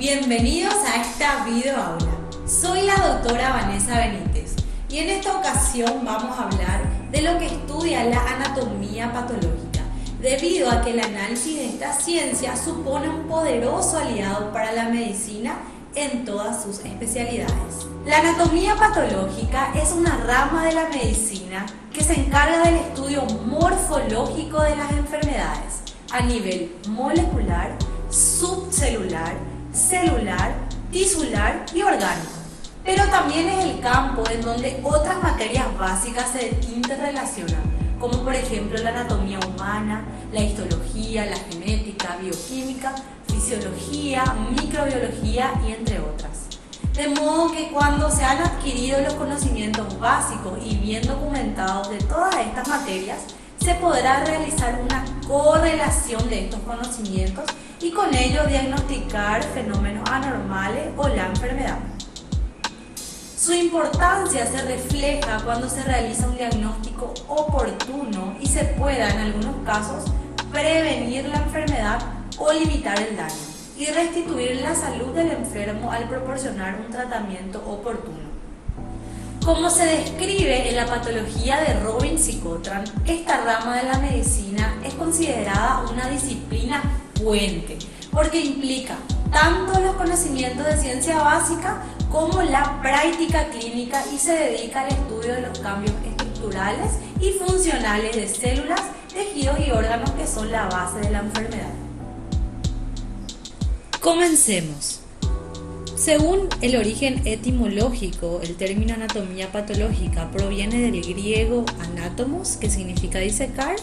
Bienvenidos a esta videoaula. Soy la doctora Vanessa Benítez y en esta ocasión vamos a hablar de lo que estudia la anatomía patológica, debido a que el análisis de esta ciencia supone un poderoso aliado para la medicina en todas sus especialidades. La anatomía patológica es una rama de la medicina que se encarga del estudio morfológico de las enfermedades a nivel molecular, subcelular, celular, tisular y orgánico. Pero también es el campo en donde otras materias básicas se interrelacionan, como por ejemplo la anatomía humana, la histología, la genética, bioquímica, fisiología, microbiología y entre otras. De modo que cuando se han adquirido los conocimientos básicos y bien documentados de todas estas materias, se podrá realizar una correlación de estos conocimientos y con ello diagnosticar fenómenos anormales o la enfermedad. Su importancia se refleja cuando se realiza un diagnóstico oportuno y se pueda, en algunos casos, prevenir la enfermedad o limitar el daño y restituir la salud del enfermo al proporcionar un tratamiento oportuno. Como se describe en la patología de Robbins y Cotran, esta rama de la medicina es considerada una disciplina puente, porque implica tanto los conocimientos de ciencia básica como la práctica clínica y se dedica al estudio de los cambios estructurales y funcionales de células, tejidos y órganos que son la base de la enfermedad. Comencemos. Según el origen etimológico, el término anatomía patológica proviene del griego anatomos, que significa disecar,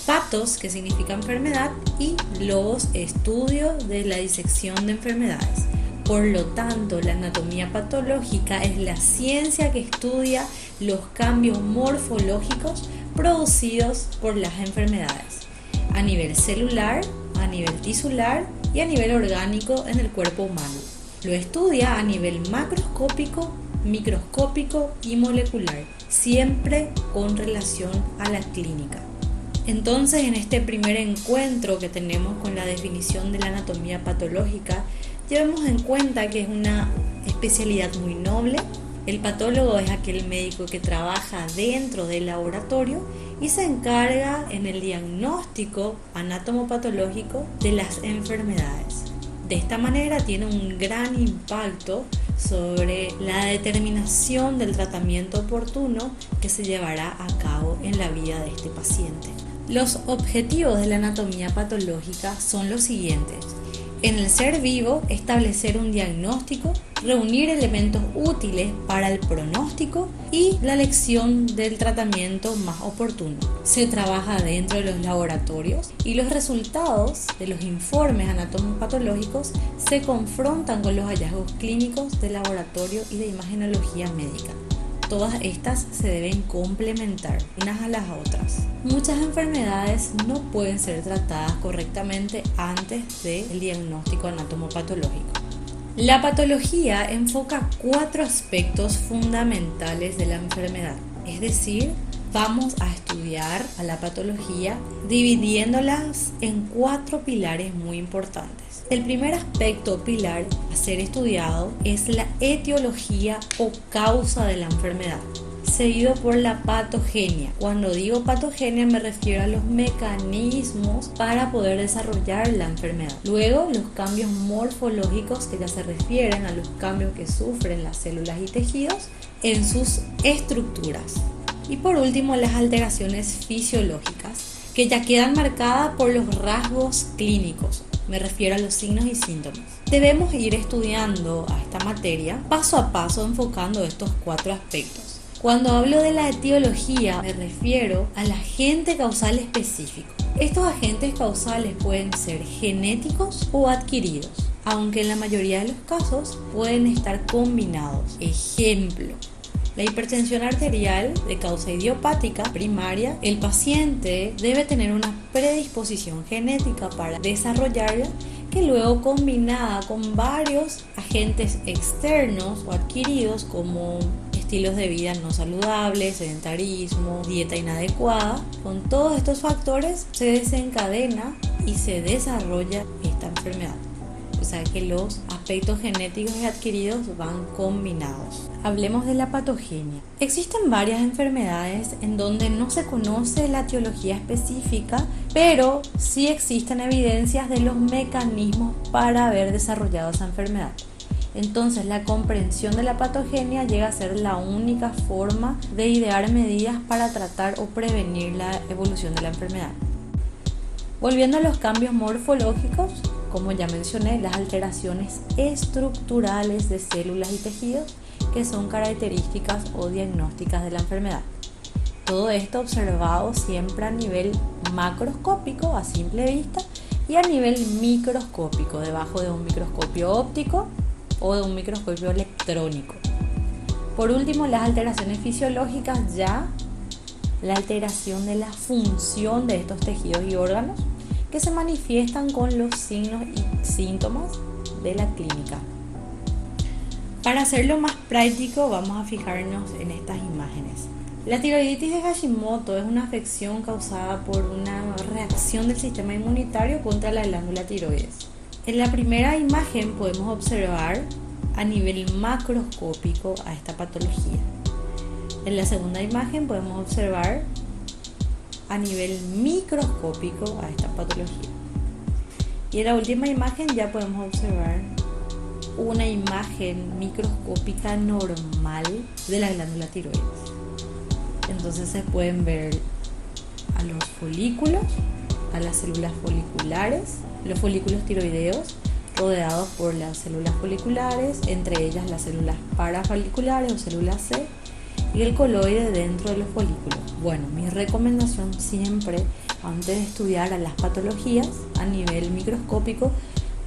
patos, que significa enfermedad, y logos, estudio de la disección de enfermedades. Por lo tanto, la anatomía patológica es la ciencia que estudia los cambios morfológicos producidos por las enfermedades a nivel celular, a nivel tisular y a nivel orgánico en el cuerpo humano. Lo estudia a nivel macroscópico, microscópico y molecular, siempre con relación a la clínica. Entonces, en este primer encuentro que tenemos con la definición de la anatomía patológica, llevemos en cuenta que es una especialidad muy noble. El patólogo es aquel médico que trabaja dentro del laboratorio y se encarga en el diagnóstico anatomopatológico de las enfermedades. De esta manera tiene un gran impacto sobre la determinación del tratamiento oportuno que se llevará a cabo en la vida de este paciente. Los objetivos de la anatomía patológica son los siguientes: en el ser vivo, establecer un diagnóstico, reunir elementos útiles para el pronóstico y la elección del tratamiento más oportuno. Se trabaja dentro de los laboratorios y los resultados de los informes anatomopatológicos se confrontan con los hallazgos clínicos de laboratorio y de imagenología médica. Todas estas se deben complementar unas a las otras. Muchas enfermedades no pueden ser tratadas correctamente antes del diagnóstico anatomopatológico. La patología enfoca 4 aspectos fundamentales de la enfermedad, es decir, vamos a estudiar a la patología dividiéndolas en 4 pilares muy importantes. El primer aspecto o pilar a ser estudiado es la etiología o causa de la enfermedad, seguido por la patogenia. Cuando digo patogenia me refiero a los mecanismos para poder desarrollar la enfermedad. Luego, los cambios morfológicos, que ya se refieren a los cambios que sufren las células y tejidos en sus estructuras. Y por último, las alteraciones fisiológicas, que ya quedan marcadas por los rasgos clínicos. Me refiero a los signos y síntomas. Debemos ir estudiando a esta materia paso a paso, enfocando estos 4 aspectos. Cuando hablo de la etiología, me refiero al agente causal específico. Estos agentes causales pueden ser genéticos o adquiridos, aunque en la mayoría de los casos pueden estar combinados. Ejemplo: la hipertensión arterial de causa idiopática primaria, el paciente debe tener una predisposición genética para desarrollarla, que luego combinada con varios agentes externos o adquiridos como estilos de vida no saludables, sedentarismo, dieta inadecuada, con todos estos factores se desencadena y se desarrolla esta enfermedad. O sea que los aspectos genéticos y adquiridos van combinados. Hablemos de la patogenia. Existen varias enfermedades en donde no se conoce la etiología específica, pero sí existen evidencias de los mecanismos para haber desarrollado esa enfermedad. Entonces, la comprensión de la patogenia llega a ser la única forma de idear medidas para tratar o prevenir la evolución de la enfermedad. Volviendo a los cambios morfológicos, como ya mencioné, las alteraciones estructurales de células y tejidos que son características o diagnósticas de la enfermedad. Todo esto observado siempre a nivel macroscópico, a simple vista, y a nivel microscópico, debajo de un microscopio óptico o de un microscopio electrónico. Por último, las alteraciones fisiológicas, ya la alteración de la función de estos tejidos y órganos que se manifiestan con los signos y síntomas de la clínica. Para hacerlo más práctico, vamos a fijarnos en estas imágenes. La tiroiditis de Hashimoto es una afección causada por una reacción del sistema inmunitario contra la glándula tiroides. En la primera imagen podemos observar a nivel macroscópico a esta patología. En la segunda imagen podemos observar a nivel microscópico a esta patología. Y en la última imagen ya podemos observar una imagen microscópica normal de la glándula tiroides. Entonces se pueden ver a los folículos, a las células foliculares, los folículos tiroideos rodeados por las células foliculares, entre ellas las células parafoliculares o células C, y el coloide dentro de los folículos. Bueno, mi recomendación siempre, antes de estudiar a las patologías a nivel microscópico,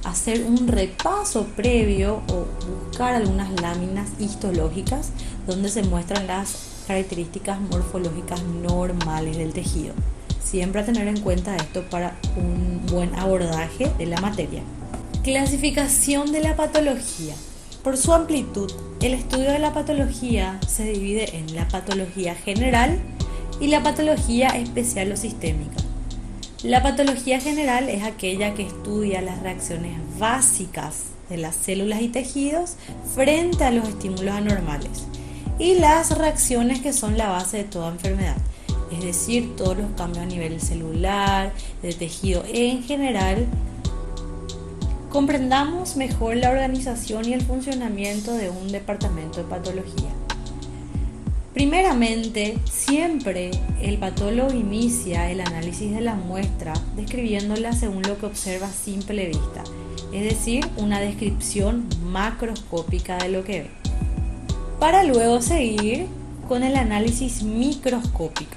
hacer un repaso previo o buscar algunas láminas histológicas donde se muestran las características morfológicas normales del tejido. Siempre a tener en cuenta esto para un buen abordaje de la materia. Clasificación de la patología. Por su amplitud, el estudio de la patología se divide en la patología general y la patología especial o sistémica. La patología general es aquella que estudia las reacciones básicas de las células y tejidos frente a los estímulos anormales y las reacciones que son la base de toda enfermedad, es decir, todos los cambios a nivel celular, de tejido en general. Comprendamos mejor la organización y el funcionamiento de un departamento de patología. Primeramente, siempre el patólogo inicia el análisis de la muestra describiéndola según lo que observa a simple vista, es decir, una descripción macroscópica de lo que ve, para luego seguir con el análisis microscópico.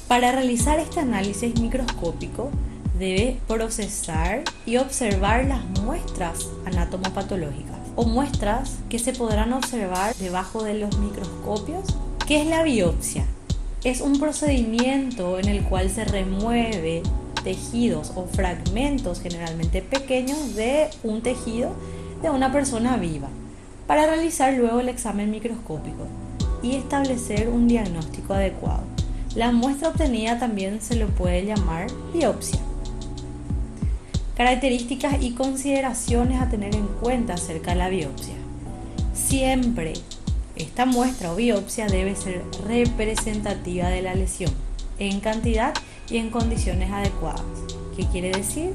Para realizar este análisis microscópico, debe procesar y observar las muestras anatomopatológicas o muestras que se podrán observar debajo de los microscopios. ¿Qué es la biopsia? Es un procedimiento en el cual se remueve tejidos o fragmentos generalmente pequeños de un tejido de una persona viva para realizar luego el examen microscópico y establecer un diagnóstico adecuado. La muestra obtenida también se lo puede llamar biopsia. Características y consideraciones a tener en cuenta acerca de la biopsia. Siempre esta muestra o biopsia debe ser representativa de la lesión, en cantidad y en condiciones adecuadas. ¿Qué quiere decir?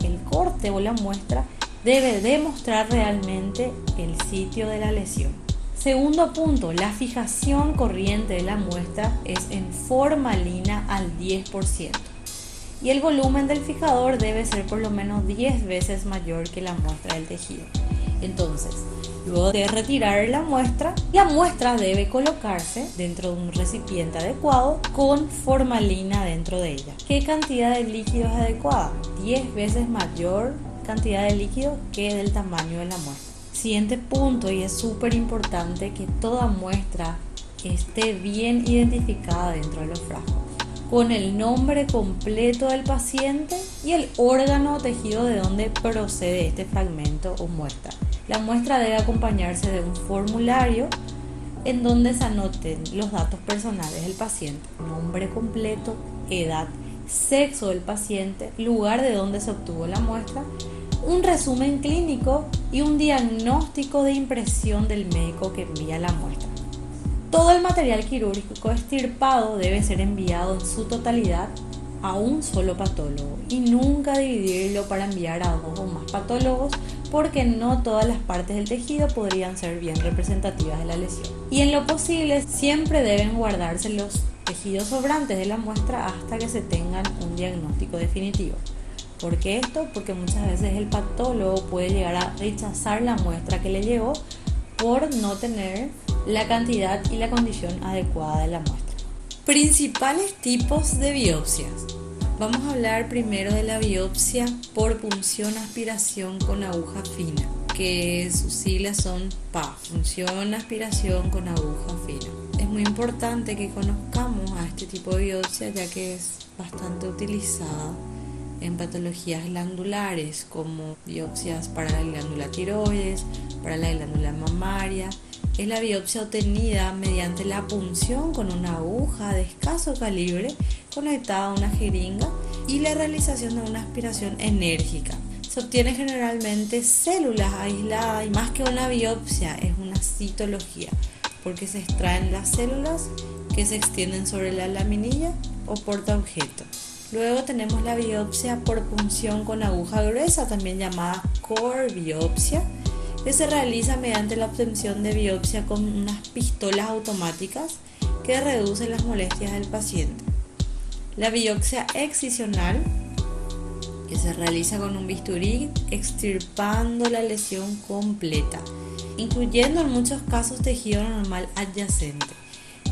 El corte o la muestra debe demostrar realmente el sitio de la lesión. Segundo punto, la fijación corriente de la muestra es en formalina al 10%. Y el volumen del fijador debe ser por lo menos 10 veces mayor que la muestra del tejido. Entonces, luego de retirar la muestra debe colocarse dentro de un recipiente adecuado con formalina dentro de ella. ¿Qué cantidad de líquido es adecuada? 10 veces mayor cantidad de líquido que del tamaño de la muestra. Siguiente punto, y es súper importante que toda muestra esté bien identificada dentro de los frascos, con el nombre completo del paciente y el órgano o tejido de donde procede este fragmento o muestra. La muestra debe acompañarse de un formulario en donde se anoten los datos personales del paciente, nombre completo, edad, sexo del paciente, lugar de donde se obtuvo la muestra, un resumen clínico y un diagnóstico de impresión del médico que envía la muestra. Todo el material quirúrgico extirpado debe ser enviado en su totalidad a un solo patólogo y nunca dividirlo para enviar a 2 o más patólogos, porque no todas las partes del tejido podrían ser bien representativas de la lesión. Y en lo posible siempre deben guardarse los tejidos sobrantes de la muestra hasta que se tengan un diagnóstico definitivo. ¿Por qué esto? Porque muchas veces el patólogo puede llegar a rechazar la muestra que le llegó por no tener la cantidad y la condición adecuada de la muestra. Principales tipos de biopsias. Vamos a hablar primero de la biopsia por punción aspiración con aguja fina, que sus siglas son PAF, punción aspiración con aguja fina. Es muy importante que conozcamos a este tipo de biopsia, ya que es bastante utilizada en patologías glandulares, como biopsias para la glándula tiroides, para la glándula mamaria. Es la biopsia obtenida mediante la punción con una aguja de escaso calibre conectada a una jeringa y la realización de una aspiración enérgica. Se obtiene generalmente células aisladas, y más que una biopsia es una citología, porque se extraen las células que se extienden sobre la laminilla o portaobjeto. Luego tenemos la biopsia por punción con aguja gruesa, también llamada core biopsia, que se realiza mediante la obtención de biopsia con unas pistolas automáticas que reducen las molestias del paciente. La biopsia excisional, que se realiza con un bisturí extirpando la lesión completa, incluyendo en muchos casos tejido normal adyacente.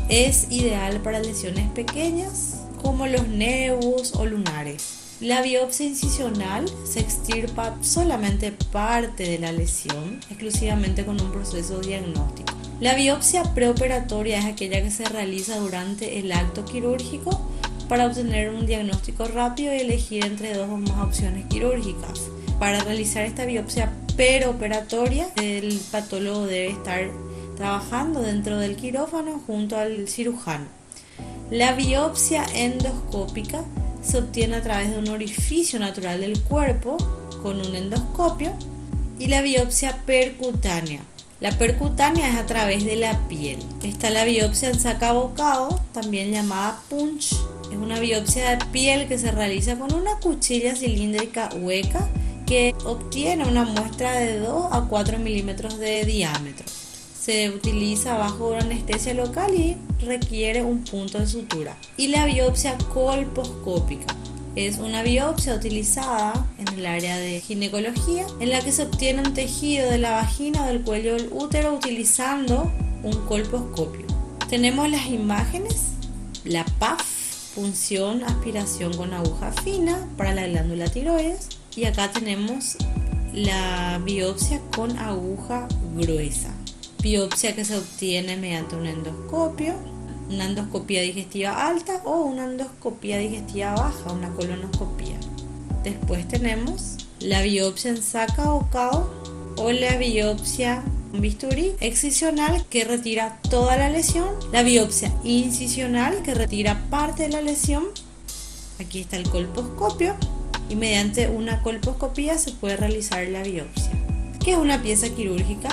Es ideal para lesiones pequeñas como los nevus o lunares. La biopsia incisional se extirpa solamente parte de la lesión, exclusivamente con un proceso diagnóstico. La biopsia preoperatoria es aquella que se realiza durante el acto quirúrgico para obtener un diagnóstico rápido y elegir entre 2 o más opciones quirúrgicas. Para realizar esta biopsia preoperatoria, el patólogo debe estar trabajando dentro del quirófano junto al cirujano. La biopsia endoscópica se obtiene a través de un orificio natural del cuerpo con un endoscopio, y la biopsia percutánea. La percutánea es a través de la piel. Está la biopsia en sacabocado, también llamada punch. Es una biopsia de piel que se realiza con una cuchilla cilíndrica hueca que obtiene una muestra de 2 a 4 milímetros de diámetro. Se utiliza bajo anestesia local y requiere un punto de sutura. Y la biopsia colposcópica es una biopsia utilizada en el área de ginecología, en la que se obtiene un tejido de la vagina o del cuello del útero utilizando un colposcopio. Tenemos las imágenes, la PAF, punción aspiración con aguja fina para la glándula tiroides, y acá tenemos la biopsia con aguja gruesa. Biopsia que se obtiene mediante un endoscopio, una endoscopía digestiva alta o una endoscopía digestiva baja, una colonoscopía. Después tenemos la biopsia en sacabocado o la biopsia con bisturí excisional, que retira toda la lesión, la biopsia incisional, que retira parte de la lesión. Aquí está el colposcopio, y mediante una colposcopía se puede realizar la biopsia. ¿Qué es una pieza quirúrgica?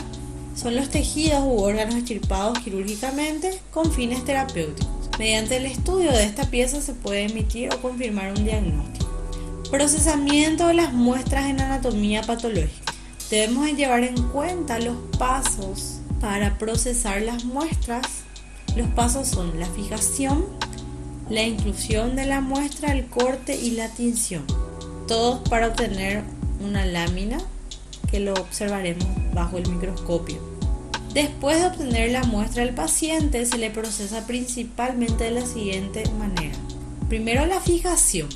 Son los tejidos u órganos extirpados quirúrgicamente con fines terapéuticos. Mediante el estudio de esta pieza se puede emitir o confirmar un diagnóstico. Procesamiento de las muestras en anatomía patológica. Debemos llevar en cuenta los pasos para procesar las muestras. Los pasos son la fijación, la inclusión de la muestra, el corte y la tinción. Todos para obtener una lámina que lo observaremos bajo el microscopio. Después de obtener la muestra del paciente, se le procesa principalmente de la siguiente manera. Primero, la fijación.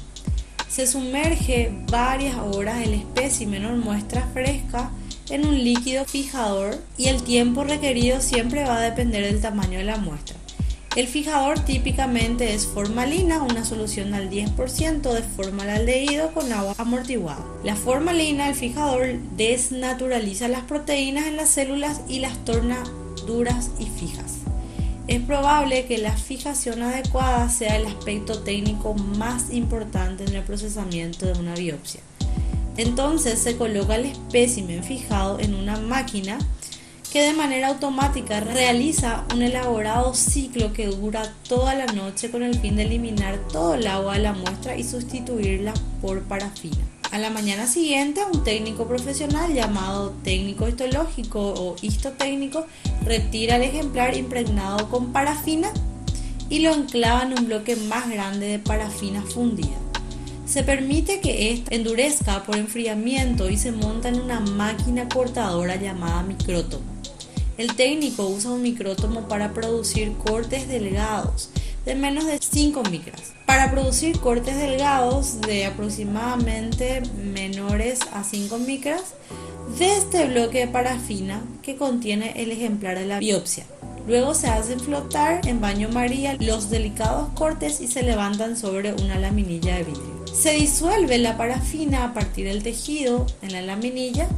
Se sumerge varias horas el espécimen o muestra fresca en un líquido fijador, y el tiempo requerido siempre va a depender del tamaño de la muestra. El fijador típicamente es formalina, una solución al 10% de formaldehído con agua amortiguada. La formalina, el fijador, desnaturaliza las proteínas en las células y las torna duras y fijas. Es probable que la fijación adecuada sea el aspecto técnico más importante en el procesamiento de una biopsia. Entonces se coloca el espécimen fijado en una máquina que de manera automática realiza un elaborado ciclo que dura toda la noche con el fin de eliminar todo el agua de la muestra y sustituirla por parafina. A la mañana siguiente, un técnico profesional llamado técnico histológico o histotécnico retira el ejemplar impregnado con parafina y lo enclava en un bloque más grande de parafina fundida. Se permite que ésta endurezca por enfriamiento y se monta en una máquina cortadora llamada micrótomo. El técnico usa un micrótomo para producir cortes delgados de menos de 5 micras. Para producir cortes delgados de aproximadamente menores a 5 micras de este bloque de parafina que contiene el ejemplar de la biopsia. Luego se hacen flotar en baño María los delicados cortes y se levantan sobre una laminilla de vidrio. Se disuelve la parafina a partir del tejido en la laminilla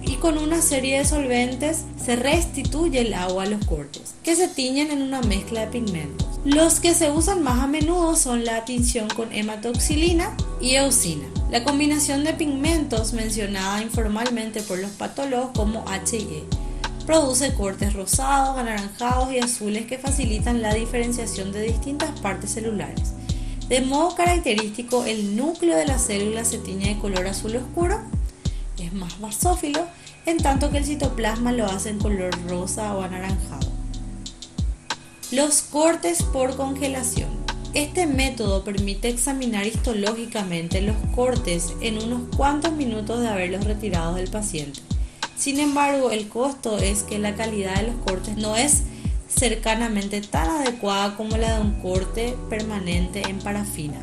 y con una serie de solventes se restituye el agua a los cortes, que se tiñen en una mezcla de pigmentos. Los que se usan más a menudo son la tinción con hematoxilina y eosina. La combinación de pigmentos mencionada informalmente por los patólogos como H y E produce cortes rosados, anaranjados y azules que facilitan la diferenciación de distintas partes celulares. De modo característico, el núcleo de la célula se tiñe de color azul oscuro, es más basófilo, en tanto que el citoplasma lo hace en color rosa o anaranjado. Los cortes por congelación. Este método permite examinar histológicamente los cortes en unos cuantos minutos de haberlos retirado del paciente. Sin embargo, el costo es que la calidad de los cortes no es cercanamente tan adecuada como la de un corte permanente en parafina.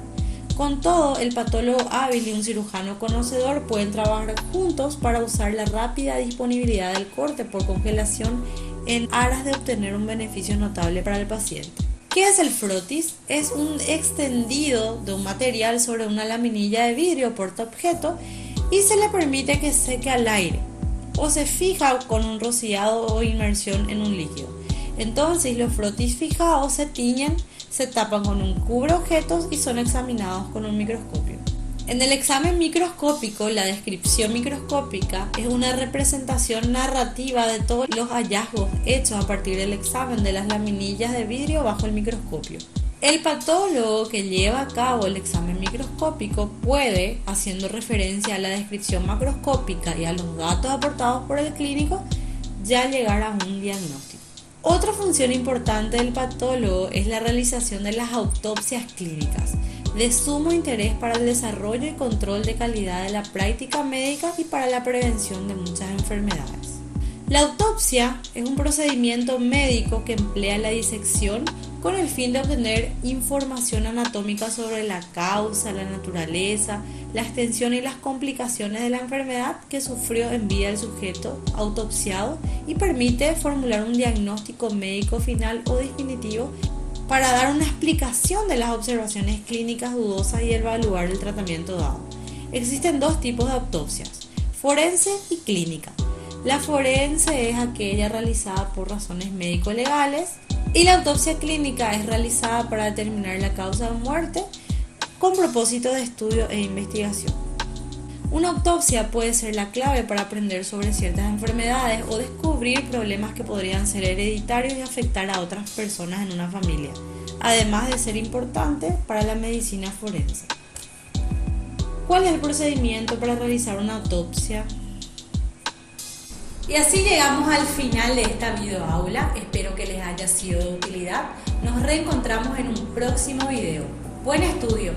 Con todo, el patólogo hábil y un cirujano conocedor pueden trabajar juntos para usar la rápida disponibilidad del corte por congelación en aras de obtener un beneficio notable para el paciente. ¿Qué es el frotis? Es un extendido de un material sobre una laminilla de vidrio portaobjeto y se le permite que seque al aire o se fija con un rociado o inmersión en un líquido. Entonces los frotis fijados se tiñen, se tapan con un cubreobjetos y son examinados con un microscopio. En el examen microscópico, la descripción microscópica es una representación narrativa de todos los hallazgos hechos a partir del examen de las laminillas de vidrio bajo el microscopio. El patólogo que lleva a cabo el examen microscópico puede, haciendo referencia a la descripción macroscópica y a los datos aportados por el clínico, ya llegar a un diagnóstico. Otra función importante del patólogo es la realización de las autopsias clínicas, de sumo interés para el desarrollo y control de calidad de la práctica médica y para la prevención de muchas enfermedades. La autopsia es un procedimiento médico que emplea la disección con el fin de obtener información anatómica sobre la causa, la naturaleza, la extensión y las complicaciones de la enfermedad que sufrió en vida el sujeto autopsiado y permite formular un diagnóstico médico final o definitivo para dar una explicación de las observaciones clínicas dudosas y evaluar el tratamiento dado. Existen dos tipos de autopsias, forense y clínica. La forense es aquella realizada por razones médico-legales y la autopsia clínica es realizada para determinar la causa de muerte con propósito de estudio e investigación. Una autopsia puede ser la clave para aprender sobre ciertas enfermedades o descubrir problemas que podrían ser hereditarios y afectar a otras personas en una familia, además de ser importante para la medicina forense. ¿Cuál es el procedimiento para realizar una autopsia? Y así llegamos al final de esta videoaula. Espero que les haya sido de utilidad. Nos reencontramos en un próximo video. Buen estudio.